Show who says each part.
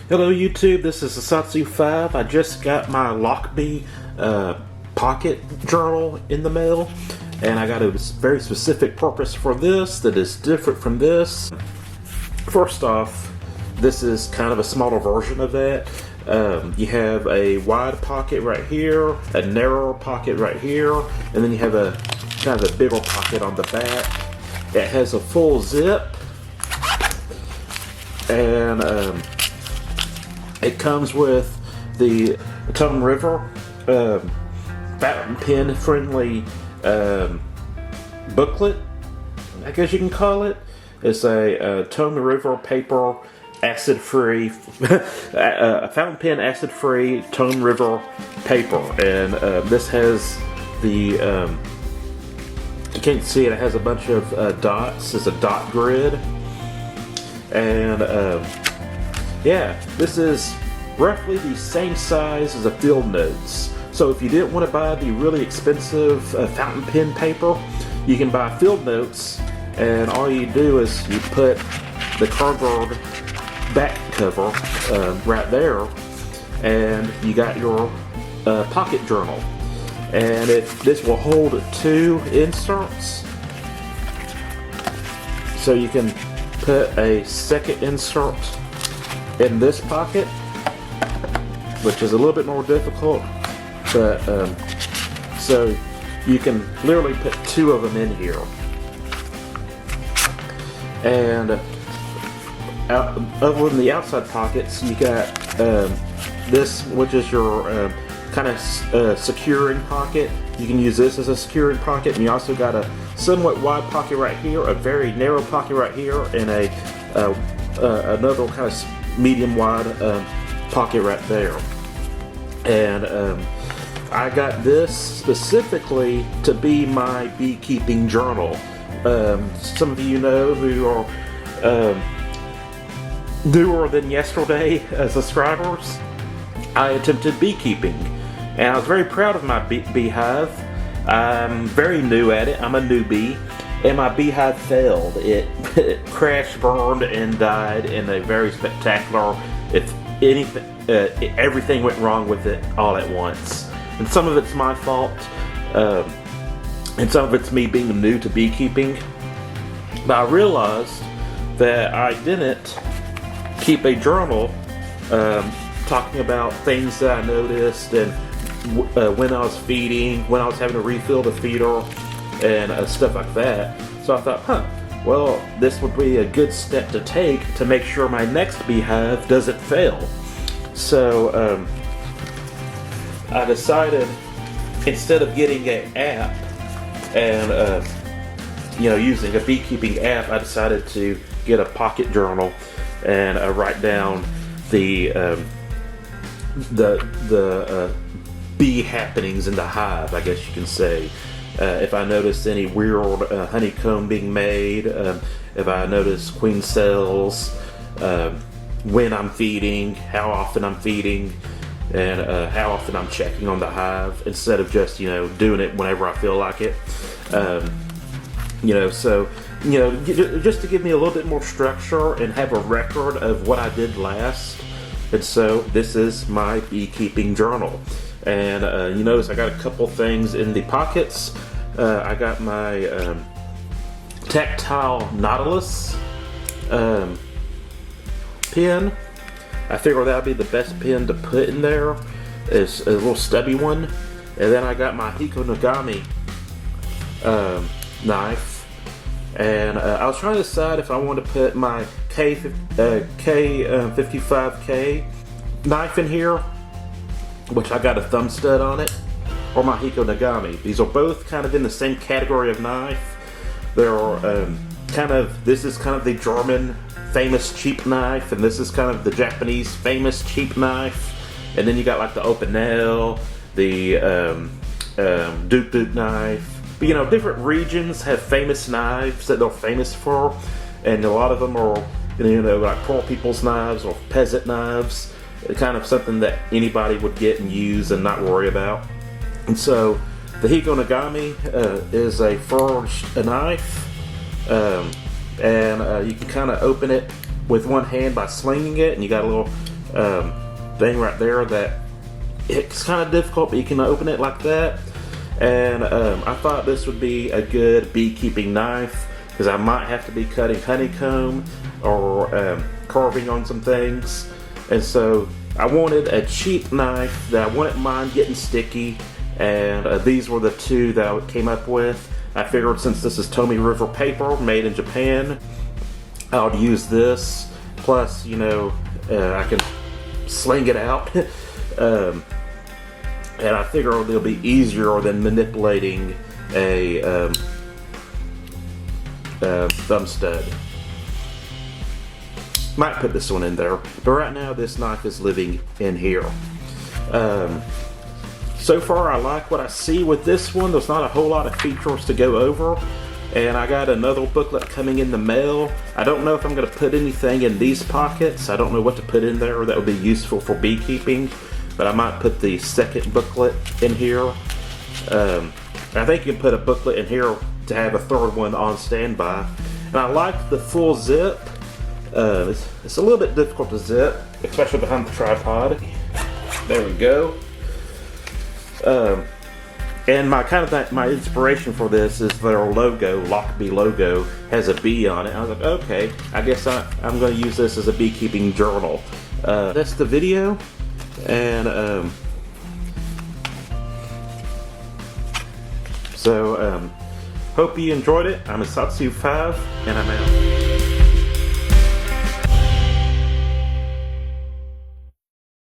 Speaker 1: Hello YouTube, this is Asatsu 5. I just got my Lockby pocket journal in the mail, and I got a very specific purpose for this that is different from this. First off, this is kind of a smaller version of that. You have a wide pocket right here, a narrower pocket right here, and then you have a kind of a bigger pocket on the back. It has a full zip, and it comes with the Tongue River fountain pen friendly booklet, I guess you can call it. It's a Tongue River paper acid free a fountain pen acid free Tongue River paper, and this has the you can't see it, it has a bunch of dots. It's a dot grid, and yeah, this is roughly the same size as a Field Notes. So if you didn't want to buy the really expensive fountain pen paper, you can buy Field Notes, and all you do is you put the cardboard back cover right there, and you got your pocket journal. And this will hold 2 inserts, so you can put a second insert in this pocket, which is a little bit more difficult, but so you can literally put 2 of them in here. And over in the outside pockets, you got this, which is your kind of securing pocket. You can use this as a securing pocket, and you also got a somewhat wide pocket right here, a very narrow pocket right here, and another kind of medium wide pocket right there. And I got this specifically to be my beekeeping journal. Some of you know who are newer than yesterday subscribers, I attempted beekeeping, and I was very proud of my beehive. I'm very new at it. I'm a newbie, and my beehive failed. It crashed, burned, and died in a very spectacular, if anything, everything went wrong with it all at once. And some of it's my fault, and some of it's me being new to beekeeping. But I realized that I didn't keep a journal talking about things that I noticed, and when I was feeding, when I was having to refill the feeder, and stuff like that. So I thought, well, this would be a good step to take to make sure my next beehive doesn't fail. So I decided, instead of getting an app and using a beekeeping app, I decided to get a pocket journal and write down the bee happenings in the hive, I guess you can say. If I notice any weird honeycomb being made, if I notice queen cells, when I'm feeding, how often I'm feeding, and how often I'm checking on the hive, instead of just doing it whenever I feel like it. Just to give me a little bit more structure and have a record of what I did last. And so this is my beekeeping journal. And you notice I got a couple things in the pockets. I got my tactile Nautilus pen. I figured that would be the best pen to put in there. It's a little stubby one. And then I got my Hikonogami knife. And I was trying to decide if I wanted to put my K55K knife in here, which I got a thumb stud on it, or my Hikonogami. These are both kind of in the same category of knife. They're this is kind of the German famous cheap knife, and this is kind of the Japanese famous cheap knife. And then you got like the Opinel, the Duke knife. But different regions have famous knives that they're famous for, and a lot of them are like poor people's knives or peasant knives. Kind of something that anybody would get and use and not worry about. And so the Hikonogami is a forged knife, and you can kind of open it with one hand by slinging it, and you got a little thing right there that it's kind of difficult, but you can open it like that. And I thought this would be a good beekeeping knife because I might have to be cutting honeycomb or carving on some things. And so I wanted a cheap knife that I wouldn't mind getting sticky, and these were the two that I came up with. I figured since this is Tomy River paper made in Japan, I would use this. Plus, you know, I can sling it out. And I figure it'll be easier than manipulating a thumb stud. Might put this one in there, but right now this knife is living in here. So far I like what I see with this one. There's not a whole lot of features to go over, and I got another booklet coming in the mail. I don't know if I'm going to put anything in these pockets. I don't know what to put in there that would be useful for beekeeping, but I might put the second booklet in here. I think you can put a booklet in here to have a third one on standby. And I like the full zip. It's a little bit difficult to zip, especially behind the tripod. There we go. And my inspiration for this is their logo, Lockby logo, has a bee on it. I was like, okay, I guess I'm going to use this as a beekeeping journal. That's the video, and so hope you enjoyed it. I'm Satsu5, and I'm out.